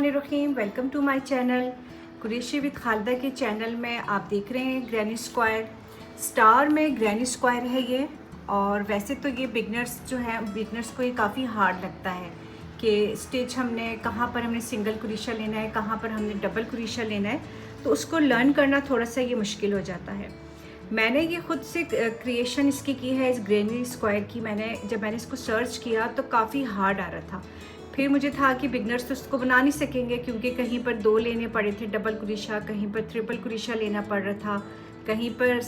बिस्मिल्लाहिर्रहमानिर्रहीम। Welcome to my channel Qureshi with Khalida के channel में आप देख रहे हैं ग्रैनी स्क्वायर। स्टार में ग्रैनी स्क्वायर है ये। और वैसे तो ये बिगनर्स जो हैं, बिगनर्स को ये काफ़ी हार्ड लगता है कि स्टिच कहाँ पर हमने सिंगल कुरेशा लेना है, कहाँ पर हमने डबल कुरेशा लेना है, तो उसको लर्न करना थोड़ा सा ये मुश्किल हो जाता है। मैंने ये खुद से क्रिएशन इसकी की है, इस ग्रैनी स्क्वायर की। जब मैंने इसको सर्च किया तो काफ़ी हार्ड आ रहा था। फिर मुझे था कि बिगनर्स तो उसको बना नहीं सकेंगे, क्योंकि कहीं पर 2 लेने पड़े थे डबल कुरेशा, कहीं पर ट्रिपल कुरेशा लेना पड़ रहा था, कहीं पर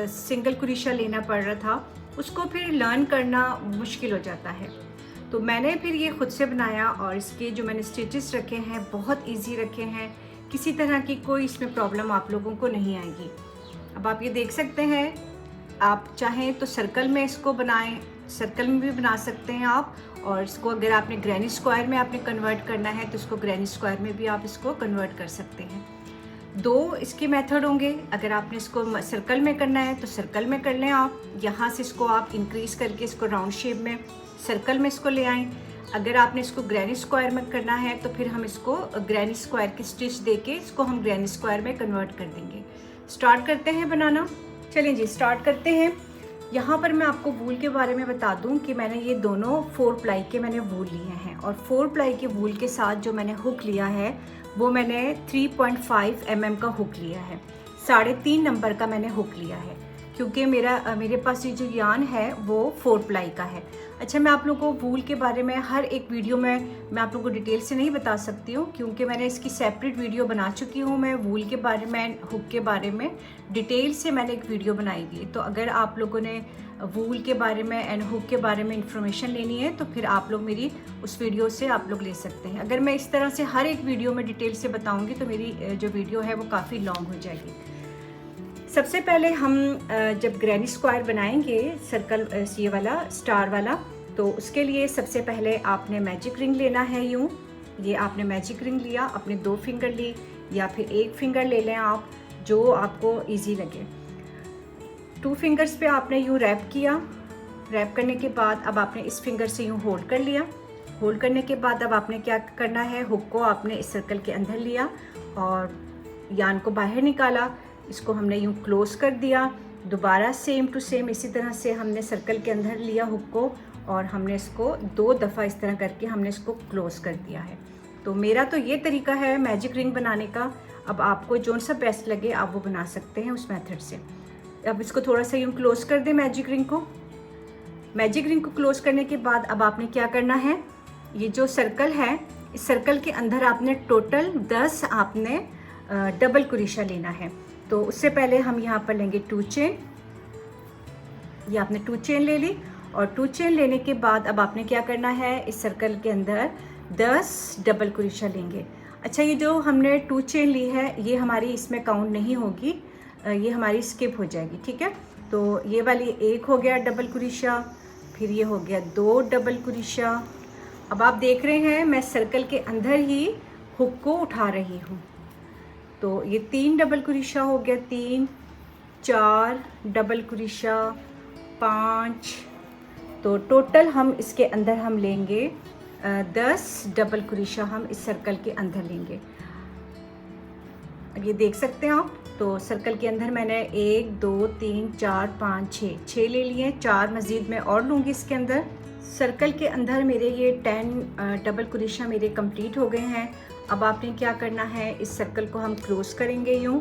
सिंगल कुरेशा लेना पड़ रहा था। उसको फिर लर्न करना मुश्किल हो जाता है। तो मैंने फिर ये खुद से बनाया और इसके जो मैंने स्टिचेस रखे हैं बहुत इजी रखे हैं। किसी तरह की कोई इसमें प्रॉब्लम आप लोगों को नहीं आएगी। अब आप ये देख सकते हैं, आप चाहें तो सर्कल में इसको बनाएं, सर्कल में भी बना सकते हैं आप। और इसको अगर आपने ग्रैनी स्क्वायर में आपने कन्वर्ट करना है तो इसको ग्रैनी स्क्वायर में भी आप इसको कन्वर्ट कर सकते हैं। 2 इसके मेथड होंगे। अगर आपने इसको सर्कल में करना है तो सर्कल में कर लें आप। यहाँ से इसको आप इंक्रीज़ करके इसको राउंड शेप में सर्कल में इसको ले आएँ। अगर आपने इसको ग्रैनी स्क्वायर में करना है तो फिर हम इसको ग्रैनी स्क्वायर की स्टिच देके इसको हम ग्रैनी स्क्वायर में कन्वर्ट कर देंगे। स्टार्ट करते हैं बनाना। चलिए जी, स्टार्ट करते हैं। यहाँ पर मैं आपको वूल के बारे में बता दूँ कि मैंने ये दोनों 4 प्लाई के मैंने वूल लिए हैं। और 4 प्लाई के वूल के साथ जो मैंने हुक लिया है वो मैंने 3.5 mm का हुक लिया है। 3.5 नंबर का मैंने हुक लिया है, क्योंकि मेरे पास ये जो यान है वो 4 प्लाई का है। अच्छा, मैं आप लोगों को वूल के बारे में हर एक वीडियो में मैं आप लोगों को डिटेल से नहीं बता सकती हूँ, क्योंकि मैंने इसकी सेपरेट वीडियो बना चुकी हूँ। मैं वूल के बारे में, हुक के बारे में डिटेल से मैंने एक वीडियो बनाई हुई है। तो अगर आप लोगों ने वूल के बारे में एंड हुक के बारे में इंफॉर्मेशन लेनी है तो फिर आप लोग मेरी उस वीडियो से आप लोग ले सकते हैं। अगर मैं इस तरह से हर एक वीडियो में डिटेल से बताऊँगी तो मेरी जो वीडियो है वो काफ़ी लॉन्ग हो जाएगी। सबसे पहले हम जब ग्रैनी स्क्वायर बनाएंगे सर्कल, ये वाला स्टार वाला, तो उसके लिए सबसे पहले आपने मैजिक रिंग लेना है। यूँ ये आपने मैजिक रिंग लिया, अपने 2 फिंगर ली या फिर 1 फिंगर ले लें आप, जो आपको इजी लगे। 2 फिंगर्स पे आपने यूँ रैप किया। रैप करने के बाद अब आपने इस फिंगर से यूँ होल्ड कर लिया। होल्ड करने के बाद अब आपने क्या करना है, हुक को आपने इस सर्कल के अंदर लिया और यान को बाहर निकाला। इसको हमने यूँ क्लोज कर दिया। दोबारा सेम टू सेम इसी तरह से हमने सर्कल के अंदर लिया हुक को और हमने इसको 2 दफ़ा इस तरह करके हमने इसको क्लोज कर दिया है। तो मेरा तो ये तरीका है मैजिक रिंग बनाने का। अब आपको जो सा बेस्ट लगे आप वो बना सकते हैं उस मेथड से। अब इसको थोड़ा सा यूँ क्लोज कर दें मैजिक रिंग को। मैजिक रिंग को क्लोज करने के बाद अब आपने क्या करना है, ये जो सर्कल है इस सर्कल के अंदर आपने टोटल 10 आपने डबल कुरेशा लेना है। तो उससे पहले हम यहाँ पर लेंगे 2 चेन। ये आपने 2 चेन ले ली और 2 चेन लेने के बाद अब आपने क्या करना है, इस सर्कल के अंदर 10 डबल कुरेशा लेंगे। अच्छा, ये जो हमने 2 चेन ली है ये हमारी इसमें काउंट नहीं होगी, ये हमारी स्किप हो जाएगी, ठीक है। तो ये वाली 1 हो गया डबल कुरेशा, फिर ये हो गया 2 डबल कुरेशा। अब आप देख रहे हैं मैं सर्कल के अंदर ही हुक को उठा रही हूँ। तो ये 3 डबल कुरेशा हो गया, 3, 4 डबल कुरेशा, 5। तो टोटल हम इसके अंदर हम लेंगे 10 डबल कुरेशा हम इस सर्कल के अंदर लेंगे। ये देख सकते हैं आप। तो सर्कल के अंदर मैंने 1, 2, 3, 4, 5, 6 ले लिए। 4 मज़ीद मैं और लूँगी इसके अंदर। सर्कल के अंदर मेरे ये 10 डबल कुरेशा मेरे कंप्लीट हो गए हैं। अब आपने क्या करना है, इस सर्कल को हम क्लोज करेंगे यूँ।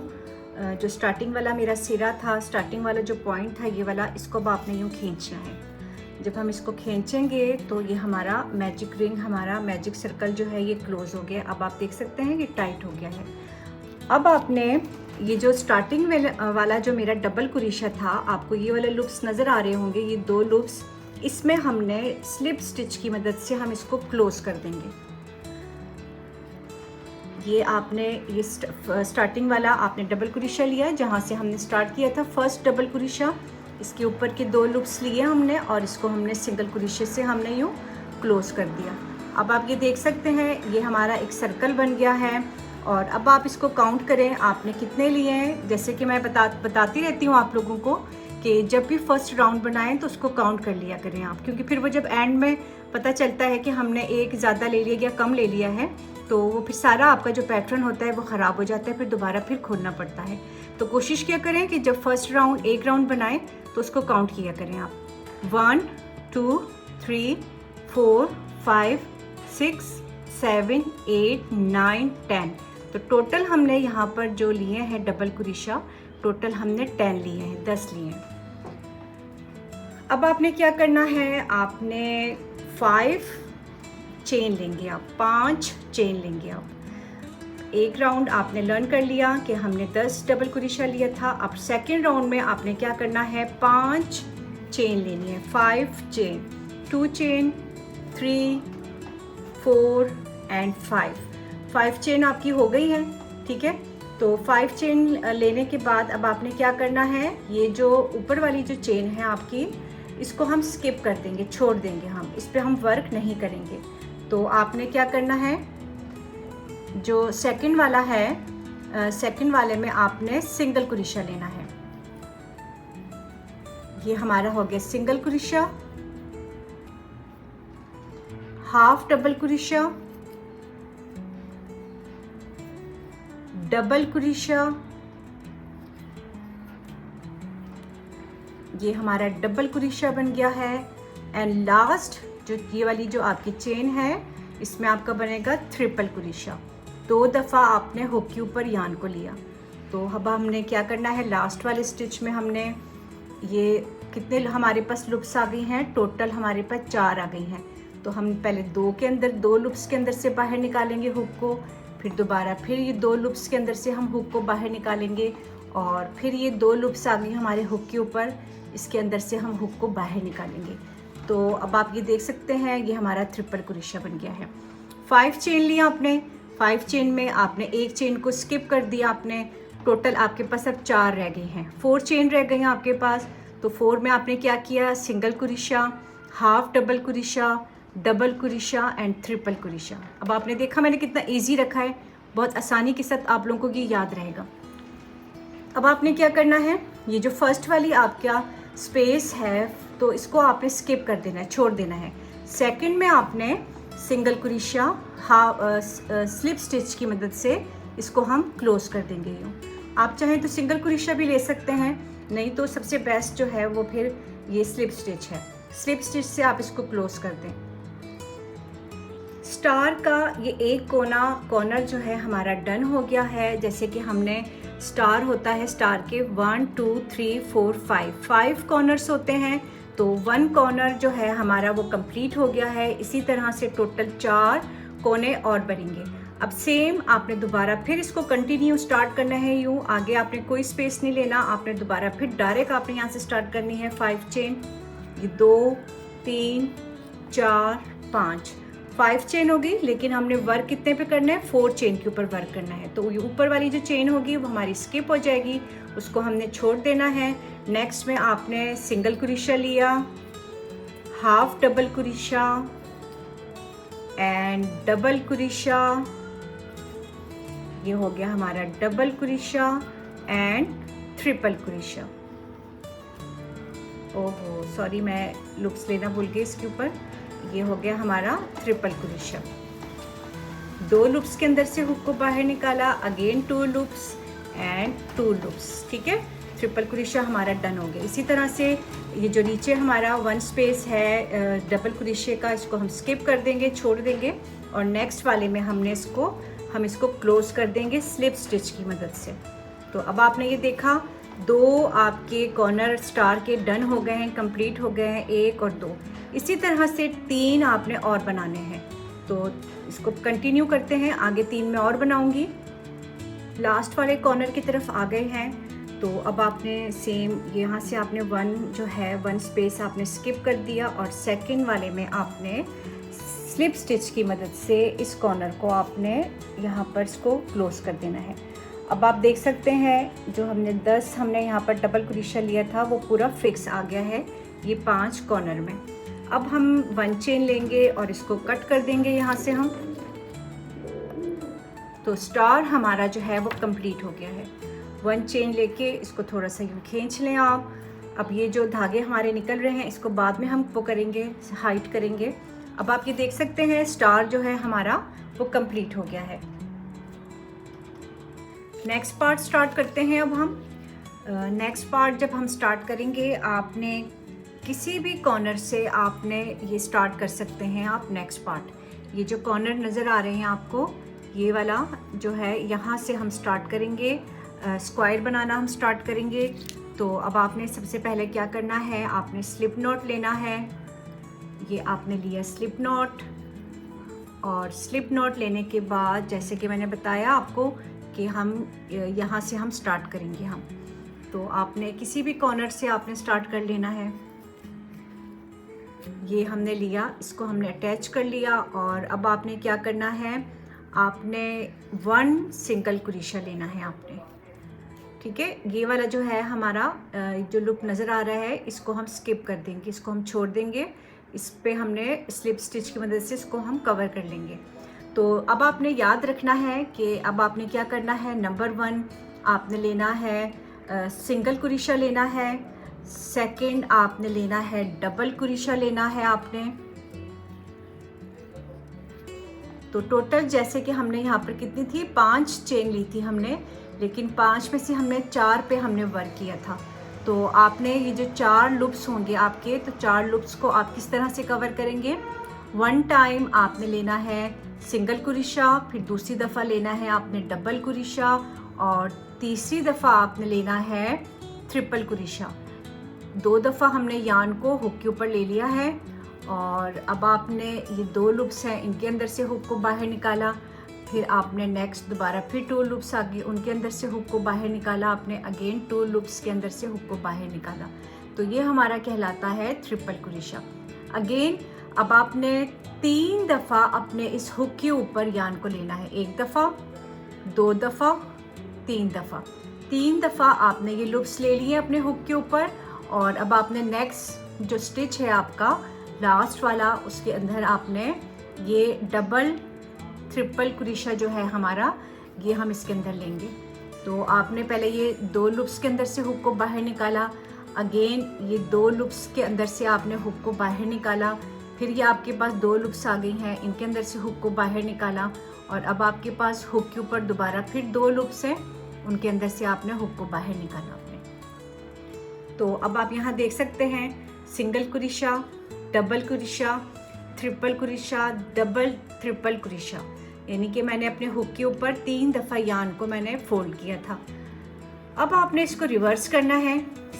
जो स्टार्टिंग वाला मेरा सिरा था, स्टार्टिंग वाला जो पॉइंट था ये वाला, इसको अब आपने यूँ खींचना है। जब हम इसको खींचेंगे तो ये हमारा मैजिक रिंग, हमारा मैजिक सर्कल जो है ये क्लोज हो गया। अब आप देख सकते हैं ये टाइट हो गया है। अब आपने ये जो स्टार्टिंग वाला जो मेरा डबल कुरेशा था, आपको ये वाले लूप्स नज़र आ रहे होंगे, ये 2 लूप्स, इसमें हमने स्लिप स्टिच की मदद से हम इसको क्लोज कर देंगे। ये आपने ये स्टार्टिंग वाला आपने डबल कुरेशा लिया जहाँ से हमने स्टार्ट किया था, फर्स्ट डबल कुरेशा, इसके ऊपर के 2 लूप्स लिए हमने और इसको हमने सिंगल कुरेशे से हमने यूँ क्लोज कर दिया। अब आप ये देख सकते हैं ये हमारा एक सर्कल बन गया है। और अब आप इसको काउंट करें आपने कितने लिए हैं। जैसे कि मैं बताती रहती हूँ आप लोगों को कि जब भी फर्स्ट राउंड बनाएं तो उसको काउंट कर लिया करें आप, क्योंकि फिर वो जब एंड में पता चलता है कि हमने एक ज़्यादा ले लिया या कम ले लिया है तो वो फिर सारा आपका जो पैटर्न होता है वो ख़राब हो जाता है, फिर दोबारा फिर खोलना पड़ता है। तो कोशिश किया करें कि जब फर्स्ट राउंड एक राउंड बनाएं तो उसको काउंट किया करें आप। 1 2 3 4 5 6 7 8 9 10। तो टोटल हमने यहाँ पर जो लिए हैं डबल कुरेशा, टोटल हमने 10 लिए हैं, 10 लिए हैं। अब आपने क्या करना है, आपने 5 चेन लेंगे आप, 5 चेन लेंगे आप। एक राउंड आपने लर्न कर लिया कि हमने 10 डबल कुरेशा लिया था। अब सेकेंड राउंड में आपने क्या करना है, 5 चेन लेनी है, 5 चेन, 2 चेन, 3 4 एंड 5 चेन आपकी हो गई है, ठीक है। तो 5 चेन लेने के बाद अब आपने क्या करना है, ये जो ऊपर वाली जो चेन है आपकी, इसको हम स्किप कर देंगे, छोड़ देंगे, हम इस पे हम वर्क नहीं करेंगे। तो आपने क्या करना है, जो सेकंड वाला है, सेकंड वाले में आपने सिंगल कुरेशा लेना है। ये हमारा हो गया single crochet, half double crochet, double कुरेशा, ये हमारा डबल कुरेशा बन गया है। एंड लास्ट जो ये वाली जो आपकी चेन है, इसमें आपका बनेगा ट्रिपल कुरेशा। 2 दफ़ा आपने हुक के ऊपर यान को लिया। तो अब हमने क्या करना है, लास्ट वाले स्टिच में हमने ये कितने हमारे पास लूप्स आ गई हैं, टोटल हमारे पास 4 आ गई हैं। तो हम पहले 2 लूप्स के अंदर से बाहर निकालेंगे हुक को, फिर दोबारा फिर ये 2 लूप्स के अंदर से हम हुक को बाहर निकालेंगे, और फिर ये 2 लूप्स आ गई हमारे हुक के ऊपर, इसके अंदर से हम हुक को बाहर निकालेंगे। तो अब आप ये देख सकते हैं ये हमारा ट्रिपल कुरेशा बन गया है। 5 चेन लिया आपने, 5 चेन में आपने एक चेन को स्किप कर दिया आपने, टोटल आपके पास अब 4 रह गई हैं, 4 चेन रह गई हैं आपके पास। तो 4 में आपने क्या किया, single crochet, half double crochet, double crochet and triple crochet. अब आपने देखा मैंने कितना इजी रखा है, बहुत आसानी के साथ आप लोगों को ये याद रहेगा। अब आपने क्या करना है, ये जो फर्स्ट वाली आपका स्पेस है तो इसको आपने स्किप कर देना है, छोड़ देना है। सेकंड में आपने सिंगल कुरेशा स्लिप स्टिच की मदद से इसको हम क्लोज कर देंगे। यूँ आप चाहें तो सिंगल कुरेशा भी ले सकते हैं, नहीं तो सबसे बेस्ट जो है वो फिर ये स्लिप स्टिच है, स्लिप स्टिच से आप इसको क्लोज कर दें। स्टार का ये एक कॉर्नर जो है हमारा डन हो गया है। जैसे कि हमने स्टार होता है, स्टार के 1 2 3 4 5 कॉर्नर्स होते हैं, तो 1 कॉर्नर जो है हमारा वो कंप्लीट हो गया है। इसी तरह से टोटल 4 कोने और बनेंगे। अब सेम आपने दोबारा फिर इसको कंटिन्यू स्टार्ट करना है, यूँ आगे आपने कोई स्पेस नहीं लेना, आपने दोबारा फिर डायरेक्ट आपने यहाँ से स्टार्ट करनी है। 5 चेन, ये 2 3 4 5 चेन होगी, लेकिन हमने वर्क कितने पे करना है, 4 चेन के ऊपर वर्क करना है। तो ये ऊपर वाली जो चेन होगी वो हमारी स्किप हो जाएगी, उसको हमने छोड़ देना है। नेक्स्ट में आपने सिंगल कुरेशा लिया, half double crochet and double कुरेशा, ये हो गया हमारा डबल कुरेशा एंड ट्रिपल कुरेशा। ओहो सॉरी, मैं लूप्स लेना भूल गई इसके ऊपर। ये हो गया हमारा ट्रिपल कुरेशा। 2 लूप्स के अंदर से हुक को बाहर निकाला, अगेन 2 लूप्स एंड 2 लूप्स, ठीक है। ट्रिपल कुरेशा हमारा डन हो गया। इसी तरह से ये जो नीचे हमारा 1 स्पेस है डबल कुरेशे का, इसको हम स्किप कर देंगे, छोड़ देंगे, और नेक्स्ट वाले में हम इसको क्लोज कर देंगे स्लिप स्टिच की मदद से। तो अब आपने ये देखा 2 आपके कॉर्नर स्टार के डन हो गए हैं, कंप्लीट हो गए हैं, 1 और 2। इसी तरह से 3 आपने और बनाने हैं, तो इसको कंटिन्यू करते हैं। आगे 3 में और बनाऊंगी। लास्ट वाले कॉर्नर की तरफ आ गए हैं, तो अब आपने सेम यहाँ से आपने 1 जो है 1 स्पेस आपने स्किप कर दिया, और सेकंड वाले में आपने स्लिप स्टिच की मदद से इस कॉर्नर को आपने यहाँ पर इसको क्लोज कर देना है। अब आप देख सकते हैं जो हमने यहाँ पर डबल कुरेशा लिया था वो पूरा फिक्स आ गया है ये 5 कॉर्नर में। अब हम 1 चेन लेंगे और इसको कट कर देंगे यहाँ से हम, तो स्टार हमारा जो है वो कंप्लीट हो गया है। 1 चेन लेके इसको थोड़ा सा यूँ खींच लें आप, अब ये जो धागे हमारे निकल रहे हैं इसको बाद में हम वो करेंगे, हाइट करेंगे। अब आप ये देख सकते हैं स्टार जो है हमारा वो कंप्लीट हो गया है। नेक्स्ट पार्ट स्टार्ट करते हैं। अब हम नेक्स्ट पार्ट जब हम स्टार्ट करेंगे, आपने किसी भी कॉर्नर से आपने ये स्टार्ट कर सकते हैं आप नेक्स्ट पार्ट। ये जो कॉर्नर नज़र आ रहे हैं आपको, ये वाला जो है यहाँ से हम स्टार्ट करेंगे, स्क्वायर बनाना हम स्टार्ट करेंगे। तो अब आपने सबसे पहले क्या करना है, आपने स्लिप नॉट लेना है। ये आपने लिया स्लिप नॉट, और स्लिप नॉट लेने के बाद जैसे कि मैंने बताया आपको कि हम यहाँ से हम स्टार्ट करेंगे हम। तो आपने किसी भी कॉर्नर से आपने स्टार्ट कर लेना है। ये हमने लिया, इसको हमने अटैच कर लिया, और अब आपने क्या करना है, आपने 1 सिंगल क्रोशा लेना है आपने। ठीक है, ये वाला जो है हमारा जो लूप नज़र आ रहा है इसको हम स्किप कर देंगे, इसको हम छोड़ देंगे। इस पे हमने स्लिप स्टिच की मदद से इसको हम कवर कर लेंगे। तो अब आपने याद रखना है कि अब आपने क्या करना है, नंबर 1 आपने लेना है सिंगल क्रोशा लेना है, सेकंड आपने लेना है डबल क्रोशा लेना है आपने। तो टोटल जैसे कि हमने यहाँ पर कितनी थी, 5 चेन ली थी हमने, लेकिन 5 में से हमने 4 पे हमने वर्क किया था। तो आपने ये जो 4 लूप्स होंगे आपके, तो 4 लूप्स को आप किस तरह से कवर करेंगे, 1 टाइम आपने लेना है सिंगल क्रोशा, फिर दूसरी दफ़ा लेना है आपने डबल क्रोशा, और तीसरी दफ़ा आपने लेना है ट्रिपल क्रोशा। 2 दफ़ा हमने यार्न को हुक के ऊपर ले लिया है, और अब आपने ये 2 लूप्स हैं इनके अंदर से हुक को बाहर निकाला, फिर आपने नेक्स्ट दोबारा फिर 2 लूप्स आ गए, उनके अंदर से हुक को बाहर निकाला आपने, अगेन 2 लूप्स के अंदर से हुक को बाहर निकाला। तो ये हमारा कहलाता है ट्रिपल क्रोशा। अगेन अब आपने 3 दफ़ा अपने इस हुक के ऊपर यार्न को लेना है, 1 दफ़ा, 2 दफ़ा, 3 दफ़ा। 3 दफ़ा आपने ये लूप्स ले लिए अपने हुक के ऊपर, और अब आपने नेक्स्ट जो स्टिच है आपका लास्ट वाला, उसके अंदर आपने ये डबल ट्रिपल क्रोशा जो है हमारा, ये हम इसके अंदर लेंगे। तो आपने पहले ये 2 लूप्स के अंदर से हुक को बाहर निकाला, अगेन ये 2 लूप्स के अंदर से आपने हुक को बाहर निकाला, फिर ये आपके पास 2 लूप्स आ गई हैं, इनके अंदर से हुक को बाहर निकाला, और अब आपके पास हुक के ऊपर दोबारा फिर 2 लूप्स हैं, उनके अंदर से आपने हुक को बाहर निकाला आपने। तो अब आप यहाँ देख सकते हैं single crochet, double crochet, triple crochet, double triple crochet, यानी कि मैंने अपने हुक के ऊपर 3 दफ़ा यार्न को मैंने फोल्ड किया था। अब आपने इसको रिवर्स करना है,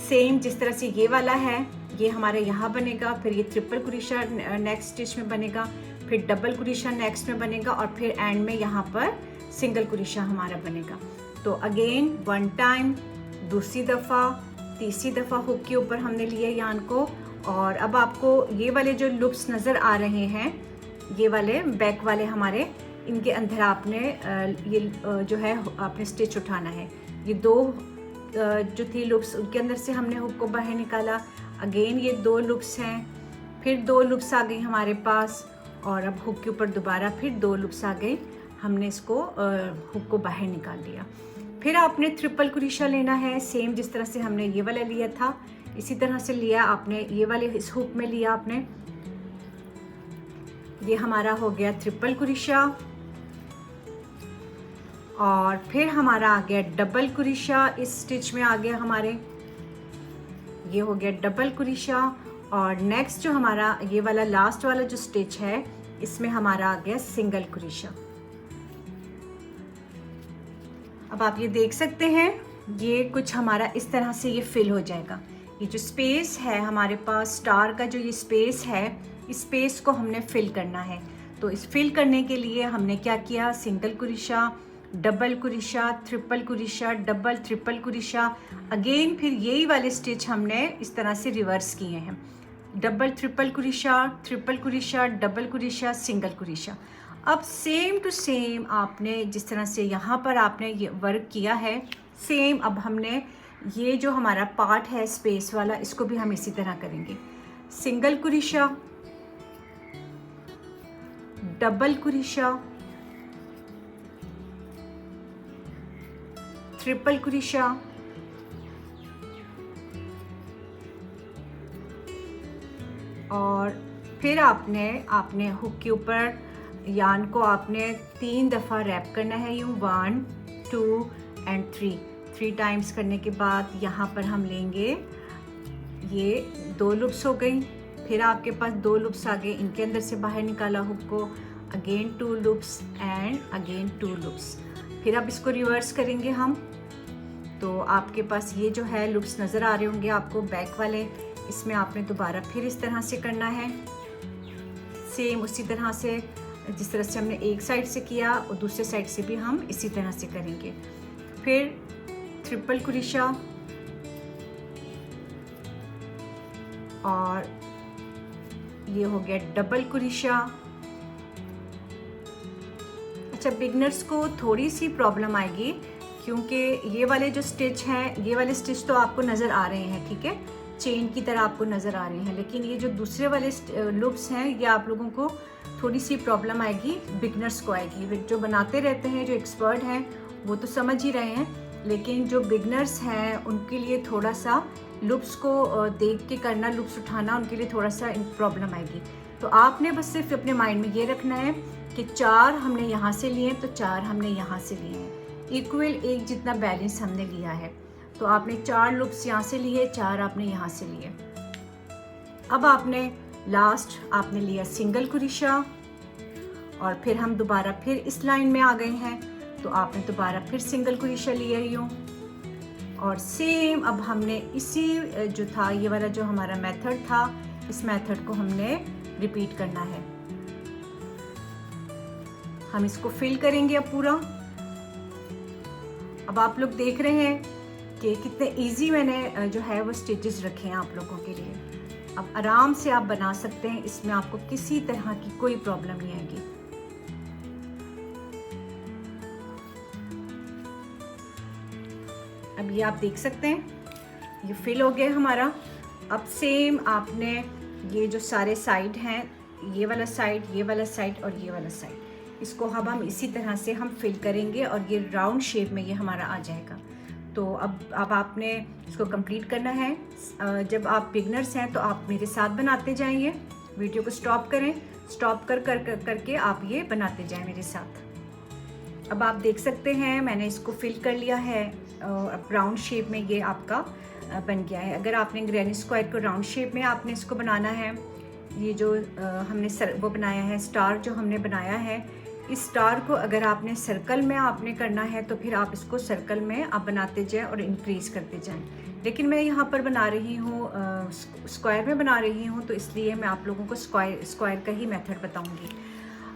सेम जिस तरह से ये वाला है, ये हमारे यहाँ बनेगा, फिर ये ट्रिपल क्रोशा नेक्स्ट स्टिच में बनेगा, फिर डबल क्रोशा नेक्स्ट में बनेगा, और फिर एंड में यहाँ पर सिंगल क्रोशा हमारा बनेगा। तो अगेन 1 टाइम, दूसरी दफ़ा, तीसरी दफ़ा हुक के ऊपर हमने लिए यार्न को, और अब आपको ये वाले जो लूप्स नज़र आ रहे हैं, ये वाले बैक वाले हमारे, इनके अंदर आपने ये जो है आपने स्टिच उठाना है। ये 2 जो थी लूप्स, उनके अंदर से हमने हुक को बाहर निकाला, अगेन ये 2 लूप्स हैं, फिर 2 लूप्स आ गई हमारे पास, और अब हुक के ऊपर दोबारा फिर 2 लूप्स आ गई, हमने इसको हुक को बाहर निकाल दिया। फिर आपने ट्रिपल क्रोशा लेना है, सेम जिस तरह से हमने ये वाला लिया था, इसी तरह से लिया आपने, ये वाले इस हुक में लिया आपने, ये हमारा हो गया ट्रिपल क्रोशा, और फिर हमारा आ गया डबल क्रोशा, इस स्टिच में आ गया हमारे, ये हो गया डबल क्रोशा, और नेक्स्ट जो हमारा ये वाला लास्ट वाला जो स्टिच है, इसमें हमारा आ गया सिंगल क्रोशा। अब आप ये देख सकते हैं, ये कुछ हमारा इस तरह से ये फिल हो जाएगा। ये जो स्पेस है हमारे पास, स्टार का जो ये स्पेस है, इस स्पेस को हमने फिल करना है। तो इस फिल करने के लिए हमने क्या किया, single crochet, double crochet, triple crochet, double triple crochet, again फिर यही वाले स्टिच हमने इस तरह से रिवर्स किए हैं, double triple crochet, triple crochet, double crochet, single crochet. अब सेम टू सेम आपने जिस तरह से यहाँ पर आपने ये वर्क किया है, सेम अब हमने ये जो हमारा पार्ट है स्पेस वाला, इसको भी हम इसी तरह करेंगे। Single crochet, double crochet, triple crochet, और फिर आपने हुक के ऊपर यान को आपने 3 दफ़ा रैप करना है, यूँ 1 2 एंड 3 टाइम्स करने के बाद यहाँ पर हम लेंगे, ये 2 लूप्स हो गई। फिर आपके पास 2 लूप्स आ गए, इनके अंदर से बाहर निकाला हुक को, again 2 loops and again 2 loops. फिर अब इसको रिवर्स करेंगे हम, तो आपके पास ये जो है लूप्स नज़र आ रहे होंगे आपको बैक वाले। इसमें आपने दोबारा फिर इस तरह से करना है, सेम उसी तरह से जिस तरह से हमने एक साइड से किया और दूसरे साइड से भी हम इसी तरह से करेंगे। फिर ट्रिपल क्रोशा और ये हो गया डबल क्रोशा। अच्छा, बिगनर्स को थोड़ी सी प्रॉब्लम आएगी क्योंकि ये वाले जो स्टिच हैं, ये वाले स्टिच तो आपको नज़र आ रहे हैं, ठीक है, चेन की तरह आपको नज़र आ रहे हैं, लेकिन ये जो दूसरे वाले लूप्स हैं ये आप लोगों को थोड़ी सी प्रॉब्लम आएगी, बिगनर्स को आएगी। जो बनाते रहते हैं, जो एक्सपर्ट हैं वो तो समझ ही रहे हैं, लेकिन जो बिगनर्स हैं उनके लिए थोड़ा सा लूप्स को देख के करना, लूप्स उठाना उनके लिए थोड़ा सा प्रॉब्लम आएगी। तो आपने बस सिर्फ अपने माइंड में ये रखना है कि 4 हमने यहाँ से लिए तो 4 हमने यहाँ से लिए हैं, इक्वल एक जितना बैलेंस हमने लिया है। तो आपने 4 लूप्स यहाँ से लिए, 4 आपने यहाँ से लिए। अब आपने लास्ट आपने लिया सिंगल क्रोशा और फिर हम दोबारा फिर इस लाइन में आ गए हैं, तो आपने दोबारा फिर सिंगल क्रोशा लिया यूँ, और सेम अब हमने इसी जो था ये वाला जो हमारा मेथड था, इस मेथड को हमने रिपीट करना है। हम इसको फिल करेंगे अब पूरा। अब आप लोग देख रहे हैं कि कितने इजी मैंने जो है वो स्टिचेस रखे हैं आप लोगों के लिए। अब आराम से आप बना सकते हैं, इसमें आपको किसी तरह की कोई प्रॉब्लम नहीं आएगी। अब ये आप देख सकते हैं ये फिल हो गया हमारा। अब सेम आपने ये जो सारे साइड हैं, ये वाला साइड, ये वाला साइड और ये वाला साइड, इसको अब हम इसी तरह से हम फिल करेंगे और ये राउंड शेप में ये हमारा आ जाएगा। तो अब आपने इसको कंप्लीट करना है। जब आप बिगनर्स हैं तो आप मेरे साथ बनाते जाइए, वीडियो को स्टॉप करें, स्टॉप करके आप ये बनाते जाएं मेरे साथ। अब आप देख सकते हैं मैंने इसको फिल कर लिया है, राउंड शेप में ये आपका बन गया है। अगर आपने ग्रैनी स्क्वायर को राउंड शेप में आपने इसको बनाना है, ये जो हमने वो बनाया है, स्टार जो हमने बनाया है, इस स्टार को अगर आपने सर्कल में आपने करना है तो फिर आप इसको सर्कल में आप बनाते जाएं और इंक्रीज करते जाएं। लेकिन मैं यहाँ पर बना रही हूँ स्क्वायर में बना रही हूँ, तो इसलिए मैं आप लोगों को स्क्वायर का ही मेथड बताऊँगी।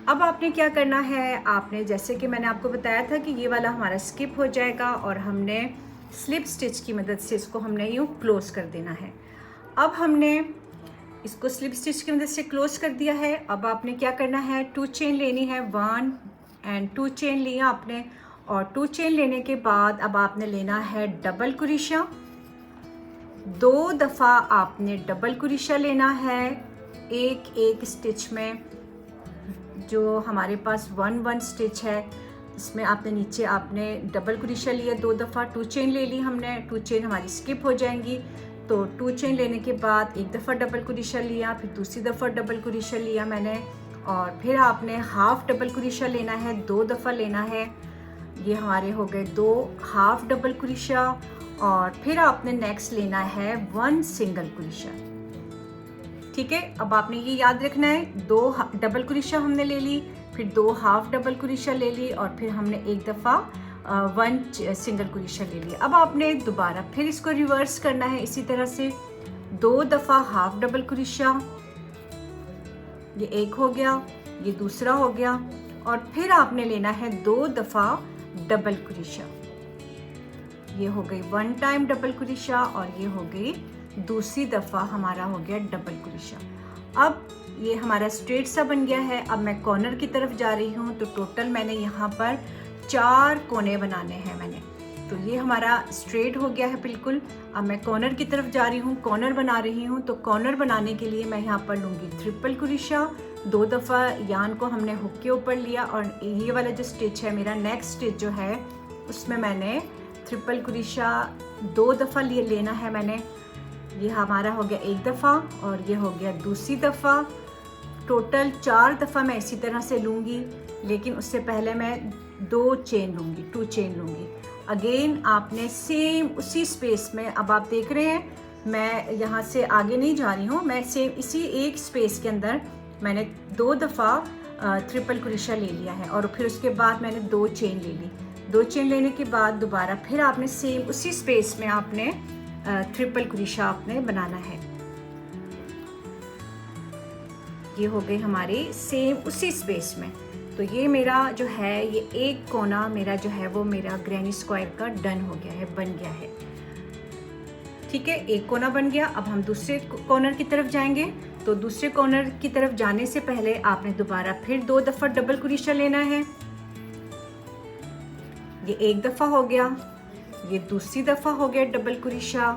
अब आपने क्या करना है, आपने जैसे कि मैंने आपको बताया था कि ये वाला हमारा स्किप हो जाएगा और हमने स्लिप स्टिच की मदद से इसको हमने यूँ क्लोज कर देना है। अब हमने इसको स्लिप स्टिच की मदद से क्लोज कर दिया है। अब आपने क्या करना है, 2 चेन लेनी है, 1 एंड 2 चेन लिया आपने, और 2 चेन लेने के बाद अब आपने लेना है डबल क्रोशा। 2 दफ़ा आपने डबल क्रोशा लेना है एक स्टिच में। जो हमारे पास 1 स्टिच है इसमें आपने नीचे आपने डबल क्रोशा लिया 2 दफ़ा, 2 चेन ले ली हमने, 2 चेन हमारी स्किप हो जाएंगी। तो 2 चेन लेने के बाद एक दफ़ा डबल क्रोशा लिया, फिर दूसरी दफ़ा डबल क्रोशा लिया मैंने, और फिर आपने हाफ डबल क्रोशा लेना है, 2 दफ़ा लेना है। ये हमारे हो गए 2 हाफ डबल क्रोशा, और फिर आपने नेक्स्ट लेना है 1 सिंगल क्रोशा। ठीक है, अब आपने ये याद रखना है, 2 डबल क्रोशा हमने ले ली, फिर 2 हाफ डबल क्रोशा ले ली, और फिर हमने एक दफ़ा 1 सिंगल क्रोशा ले लिया। अब आपने दोबारा फिर इसको रिवर्स करना है इसी तरह से, 2 दफ़ा हाफ डबल क्रोशा, ये एक हो गया, ये दूसरा हो गया, और फिर आपने लेना है 2 दफ़ा डबल क्रोशा। ये हो गई 1 टाइम डबल क्रोशा, और ये हो गई दूसरी दफ़ा हमारा हो गया डबल क्रोशा। अब ये हमारा स्ट्रेट सा बन गया है। अब मैं कॉर्नर की तरफ जा रही हूँ, तो टोटल मैंने यहाँ पर 4 कोने बनाने हैं मैंने, तो ये हमारा स्ट्रेट हो गया है बिल्कुल। अब मैं कॉर्नर की तरफ जा रही हूँ, कॉर्नर बना रही हूँ, तो कॉर्नर बनाने के लिए मैं यहाँ पर लूँगी ट्रिपल क्रोशा। 2 दफ़ा यान को हमने हुक के ऊपर लिया, और ये वाला जो स्टिच है मेरा नेक्स्ट स्टिच जो है उसमें मैंने ट्रिपल क्रोशा 2 दफ़ा लेना है मैंने, ये हमारा हो गया एक दफ़ा और ये हो गया दूसरी दफ़ा। टोटल 4 दफ़ा मैं इसी तरह से लूँगी, लेकिन उससे पहले मैं 2 चेन लूँगी, 2 चेन लूँगी। अगेन आपने सेम उसी स्पेस में, अब आप देख रहे हैं मैं यहाँ से आगे नहीं जा रही हूँ, मैं सेम इसी एक स्पेस के अंदर मैंने 2 दफ़ा ट्रिपल क्रोशा ले लिया है और फिर उसके बाद मैंने 2 चेन ले ली। 2 चेन लेने के बाद दोबारा फिर आपने सेम उसी स्पेस में आपने ट्रिपल क्रोशा आपने बनाना है। ये हो गई हमारी सेम उसी स्पेस में। तो ये मेरा जो है ये एक कोना मेरा जो है वो मेरा ग्रैनी स्क्वायर का डन हो गया है, बन गया है। ठीक है, एक कोना बन गया। अब हम दूसरे कॉर्नर की तरफ जाएंगे। तो दूसरे कॉर्नर की तरफ जाने से पहले आपने दोबारा फिर 2 दफ़ा डबल क्रोशा लेना है। ये एक दफ़ा हो गया, ये दूसरी दफ़ा हो गया डबल क्रोशा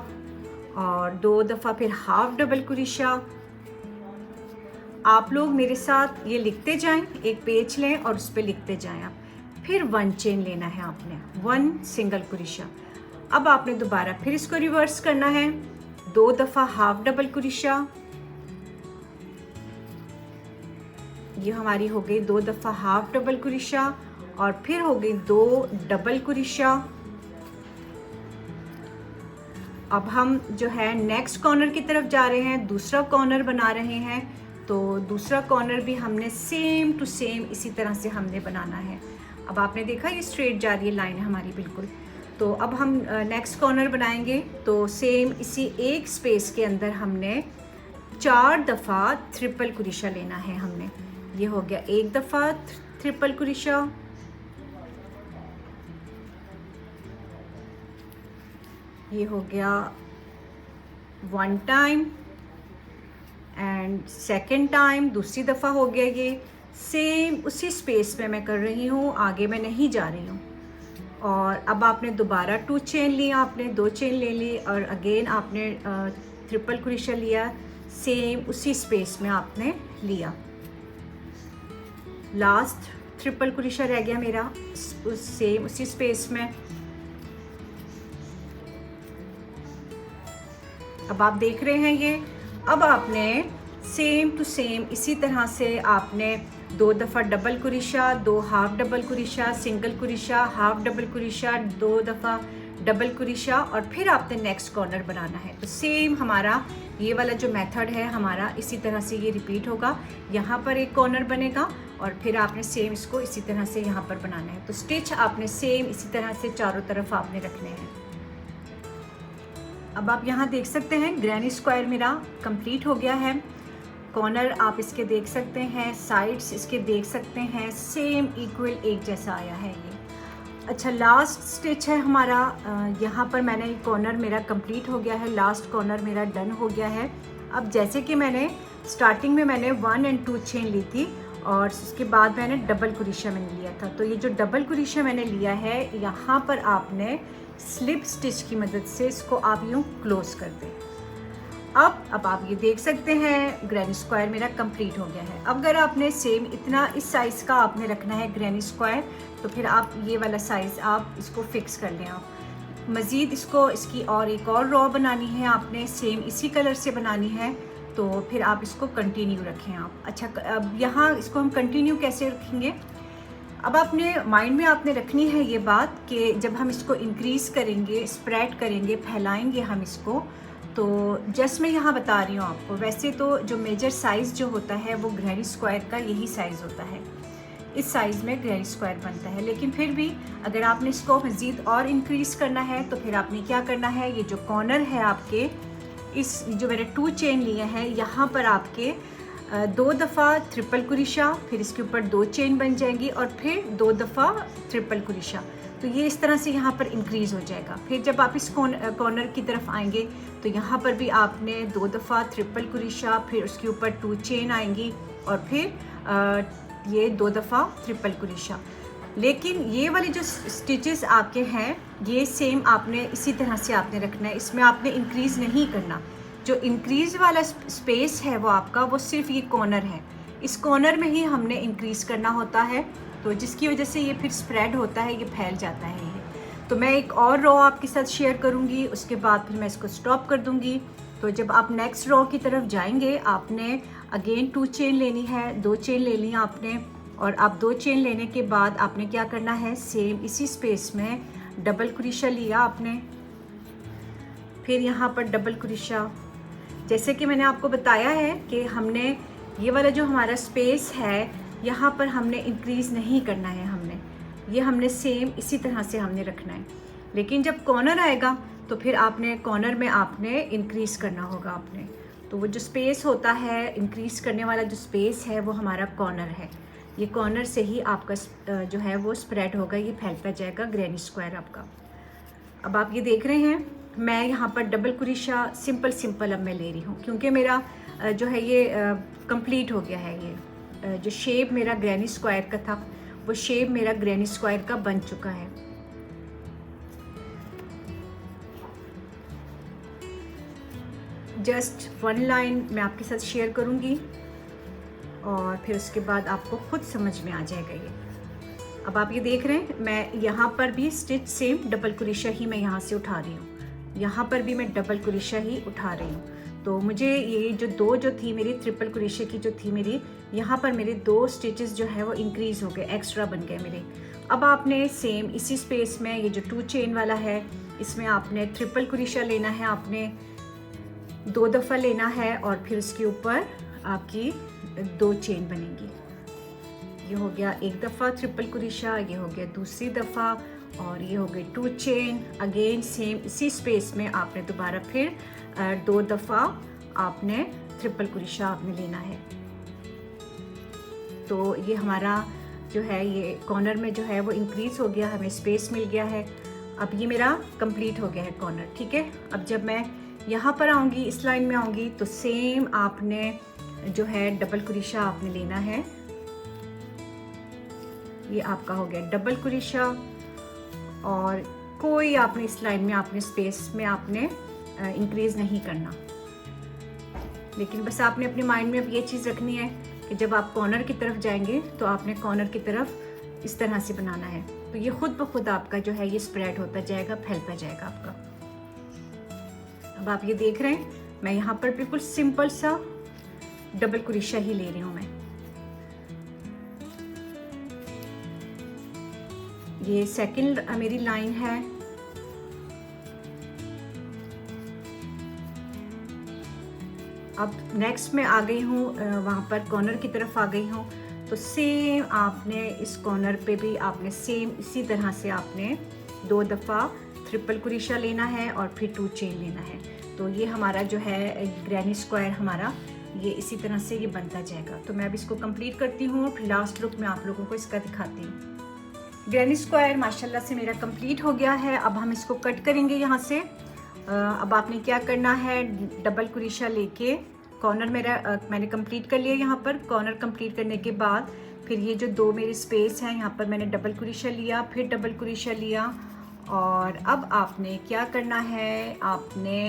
और 2 दफ़ा फिर हाफ डबल क्रोशा। आप लोग मेरे साथ ये लिखते जाएं, एक पेज लें और उस पर लिखते जाएं आप। फिर 1 चेन लेना है आपने, 1 सिंगल क्रोशा। अब आपने दोबारा फिर इसको रिवर्स करना है, 2 दफ़ा हाफ डबल क्रोशा। ये हमारी हो गई 2 दफ़ा हाफ डबल क्रोशा और फिर हो गई 2 डबल क्रोशा। अब हम जो है नेक्स्ट कॉर्नर की तरफ जा रहे हैं, दूसरा कॉर्नर बना रहे हैं। तो दूसरा कॉर्नर भी हमने सेम टू सेम इसी तरह से हमने बनाना है। अब आपने देखा ये स्ट्रेट जा रही है लाइन है हमारी बिल्कुल। तो अब हम नेक्स्ट कॉर्नर बनाएंगे। तो सेम इसी एक स्पेस के अंदर हमने 4 दफ़ा ट्रिपल क्रोशा लेना है हमने। ये हो गया एक दफ़ा ट्रिपल क्रोशा, ये हो गया 1 टाइम एंड सेकेंड टाइम दूसरी दफ़ा हो गया। ये सेम उसी स्पेस में मैं कर रही हूँ, आगे मैं नहीं जा रही हूँ। और अब आपने दोबारा 2 चेन लिया, आपने 2 चेन ले ली और अगेन आपने ट्रिपल क्रोशा लिया, सेम उसी स्पेस में आपने लिया। लास्ट ट्रिपल क्रोशा रह गया मेरा सेम उसी स्पेस में। अब आप देख रहे हैं ये। अब आपने सेम टू सेम इसी तरह से आपने 2 दफ़ा double crochet, 2 half double crochet, single crochet, half double crochet, 2 दफ़ा डबल क्रोशा और फिर आपने नेक्स्ट कॉर्नर बनाना है। तो सेम हमारा ये वाला जो मेथड है हमारा इसी तरह से ये रिपीट होगा। यहाँ पर एक कॉर्नर बनेगा और फिर आपने सेम इसको इसी तरह से यहाँ पर बनाना है। तो स्टिच आपने सेम इसी तरह से चारों तरफ आपने रखने हैं। अब आप यहाँ देख सकते हैं ग्रैनी स्क्वायर मेरा कंप्लीट हो गया है। कॉर्नर आप इसके देख सकते हैं, साइड्स इसके देख सकते हैं, सेम इक्वल एक जैसा आया है ये। अच्छा, लास्ट स्टिच है हमारा। यहाँ पर मैंने कॉर्नर मेरा कंप्लीट हो गया है, लास्ट कॉर्नर मेरा डन हो गया है। अब जैसे कि मैंने स्टार्टिंग में मैंने 1 और 2 चेन ली थी और उसके बाद मैंने डबल क्रोशा मैंने लिया था। तो ये जो डबल क्रोशा मैंने लिया है यहाँ पर आपने स्लिप स्टिच की मदद से इसको आप यूँ क्लोज कर दें। अब आप ये देख सकते हैं ग्रैनी स्क्वायर मेरा कंप्लीट हो गया है। अब अगर आपने सेम इतना इस साइज़ का आपने रखना है ग्रैनी स्क्वायर, तो फिर आप ये वाला साइज़ आप इसको फिक्स कर लें। आप मज़ीद इसको इसकी और एक और रॉ बनानी है आपने, सेम इसी कलर से बनानी है, तो फिर आप इसको कंटिन्यू रखें आप। अच्छा, अब यहाँ इसको हम कंटिन्यू कैसे रखेंगे? अब आपने माइंड में आपने रखनी है ये बात कि जब हम इसको इंक्रीज़ करेंगे, स्प्रेड करेंगे, फैलाएंगे हम इसको, तो जस्ट मैं यहाँ बता रही हूँ आपको। वैसे तो जो मेजर साइज़ जो होता है वो ग्रैनी स्क्वायर का यही साइज़ होता है, इस साइज़ में ग्रैनी स्क्वायर बनता है। लेकिन फिर भी अगर आपने इसको मज़ीद और इंक्रीज़ करना है तो फिर आपने क्या करना है, ये जो कॉर्नर है आपके, इस जो मैंने 2 चेन लिए हैं यहाँ पर आपके 2 दफ़ा ट्रिपल क्रोशा, फिर इसके ऊपर 2 चेन बन जाएंगी और फिर 2 दफ़ा ट्रिपल क्रोशा। तो ये इस तरह से यहाँ पर इंक्रीज़ हो जाएगा। फिर जब आप इस कॉर्नर की तरफ आएंगे तो यहाँ पर भी आपने 2 दफ़ा ट्रिपल क्रोशा, फिर उसके ऊपर 2 चेन आएंगी और फिर ये 2 दफ़ा ट्रिपल क्रोशा। लेकिन ये वाले जो स्टिचेस आपके हैं ये सेम आपने इसी तरह से आपने रखना है, इसमें आपने इंक्रीज़ नहीं करना। जो इंक्रीज़ वाला स्पेस है वो आपका वो सिर्फ ये कॉर्नर है, इस कॉर्नर में ही हमने इंक्रीज़ करना होता है, तो जिसकी वजह से ये फिर स्प्रेड होता है, ये फैल जाता है ये। तो मैं एक और रॉ आपके साथ शेयर करूँगी, उसके बाद फिर मैं इसको स्टॉप कर दूँगी। तो जब आप नेक्स्ट रो की तरफ जाएंगे आपने अगेन 2 चेन लेनी है, 2 चेन ले ली आपने, और आप 2 चेन लेने के बाद आपने क्या करना है, सेम इसी स्पेस में डबल क्रोशा लिया आपने, फिर यहाँ पर डबल क्रोशा। जैसे कि मैंने आपको बताया है कि हमने ये वाला जो हमारा स्पेस है यहाँ पर हमने इंक्रीज़ नहीं करना है, हमने सेम इसी तरह से हमने रखना है। लेकिन जब कॉर्नर आएगा तो फिर आपने कॉर्नर में आपने इंक्रीज़ करना होगा आपने। तो वो जो स्पेस होता है, इंक्रीज़ करने वाला जो स्पेस है वो हमारा कॉर्नर है। ये कॉर्नर से ही आपका जो है वो स्प्रेड होगा, ये फैलता जाएगा ग्रैनी स्क्वायर आपका। अब आप ये देख रहे हैं मैं यहाँ पर डबल क्रोशा सिंपल अब मैं ले रही हूँ, क्योंकि मेरा जो है ये कंप्लीट हो गया है। ये जो शेप मेरा ग्रैनी स्क्वायर का था वो शेप मेरा ग्रैनी स्क्वायर का बन चुका है। जस्ट 1 लाइन मैं आपके साथ शेयर करूँगी और फिर उसके बाद आपको खुद समझ में आ जाएगा ये। अब आप ये देख रहे हैं मैं यहाँ पर भी स्टिच सेम डबल क्रोशा ही मैं यहाँ से उठा रही हूँ, यहाँ पर भी मैं डबल क्रोशा ही उठा रही हूँ। तो मुझे ये जो 2 जो थी मेरी ट्रिपल क्रोशे की जो थी मेरी, यहाँ पर मेरे 2 स्टिचेस जो है वो इंक्रीज़ हो गए, एक्स्ट्रा बन गए मेरे। अब आपने सेम इसी स्पेस में ये जो 2 चेन वाला है इसमें आपने ट्रिपल क्रोशा लेना है, आपने 2 दफ़ा लेना है और फिर उसके ऊपर आपकी 2 चेन बनेंगी। ये हो गया एक दफ़ा ट्रिपल क्रोशा, ये हो गया दूसरी दफ़ा, और ये हो गई 2 चेन। अगेन सेम इसी स्पेस में आपने दोबारा फिर 2 दफ़ा आपने ट्रिपल क्रोशा आपने लेना है। तो ये हमारा जो है ये कॉर्नर में जो है वो इंक्रीज़ हो गया, हमें स्पेस मिल गया है। अब ये मेरा कंप्लीट हो गया है कॉर्नर, ठीक है। अब जब मैं यहाँ पर आऊँगी, इस लाइन में आऊँगी, तो सेम आपने जो है डबल क्रोशा आपने लेना है। ये आपका हो गया डबल क्रोशा, और कोई आपने इस लाइन में आपने स्पेस में आपने इंक्रीज़ नहीं करना। लेकिन बस आपने अपने माइंड में अब ये चीज़ रखनी है कि जब आप कॉर्नर की तरफ जाएंगे तो आपने कॉर्नर की तरफ इस तरह से बनाना है। तो ये खुद ब खुद आपका जो है ये स्प्रेड होता जाएगा, फैलता जाएगा आपका। अब आप ये देख रहे हैं मैं यहाँ पर बिल्कुल सिंपल सा डबल क्रोशा ही ले रही हूँ मैं। ये सेकंड मेरी लाइन है। अब नेक्स्ट में आ गई हूँ, वहाँ पर कॉर्नर की तरफ आ गई हूँ। तो सेम आपने इस कॉर्नर पे भी आपने सेम इसी तरह से आपने 2 दफ़ा ट्रिपल क्रोशा लेना है और फिर 2 चेन लेना है। तो ये हमारा जो है ग्रैनी स्क्वायर हमारा ये इसी तरह से ये बनता जाएगा। तो मैं अब इसको कंप्लीट करती हूँ, फिर लास्ट लुक में आप लोगों को इसका दिखाती हूँ। ग्रैनी स्क्वायर माशाल्लाह से मेरा कंप्लीट हो गया है। अब हम इसको कट करेंगे यहाँ से। अब आपने क्या करना है, डबल क्रोशा लेके कॉर्नर मेरा मैंने कंप्लीट कर लिया। यहाँ पर कॉर्नर कंप्लीट करने के बाद फिर ये जो 2 मेरे स्पेस हैं यहाँ पर मैंने डबल क्रोशा लिया, फिर डबल क्रोशा लिया। और अब आपने क्या करना है, आपने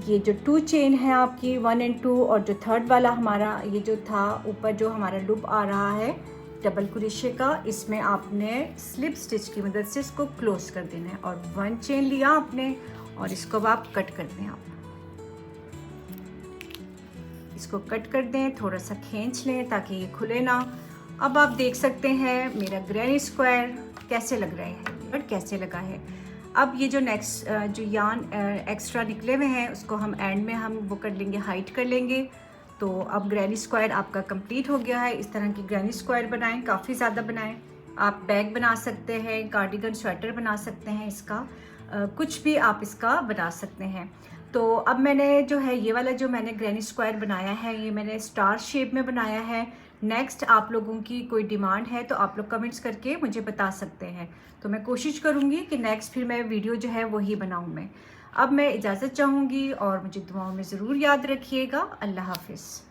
ये जो 2 चेन है आपकी 1 और 2, और जो थर्ड वाला हमारा ये जो था ऊपर जो हमारा लूप आ रहा है डबल क्रोशे का, इसमें आपने स्लिप स्टिच की मदद से इसको क्लोज कर देना है। और 1 चेन लिया आपने और इसको अब आप कट कर दें। आप इसको कट कर दें, थोड़ा सा खींच लें ताकि ये खुले ना। अब आप देख सकते हैं मेरा ग्रैनी स्क्वायर कैसे लग रहा है और कैसे लगा है। अब ये जो नेक्स्ट जो यार्न एक्स्ट्रा निकले हुए हैं उसको हम एंड में हम वो कर लेंगे, हाइट कर लेंगे। तो अब ग्रैनी स्क्वायर आपका कंप्लीट हो गया है। इस तरह की ग्रैनी स्क्वायर बनाएं, काफ़ी ज़्यादा बनाएं। आप बैग बना सकते हैं, कार्डिगन स्वेटर बना सकते हैं, इसका कुछ भी आप इसका बना सकते हैं। तो अब मैंने जो है ये वाला जो मैंने ग्रैनी स्क्वायर बनाया है ये मैंने स्टार शेप में बनाया है। नेक्स्ट आप लोगों की कोई डिमांड है तो आप लोग कमेंट्स करके मुझे बता सकते हैं, तो मैं कोशिश करूँगी कि नेक्स्ट फिर मैं वीडियो जो है वही बनाऊँ मैं। अब मैं इजाज़त चाहूँगी और मुझे दुआओं में ज़रूर याद रखिएगा। अल्लाह हाफिज़।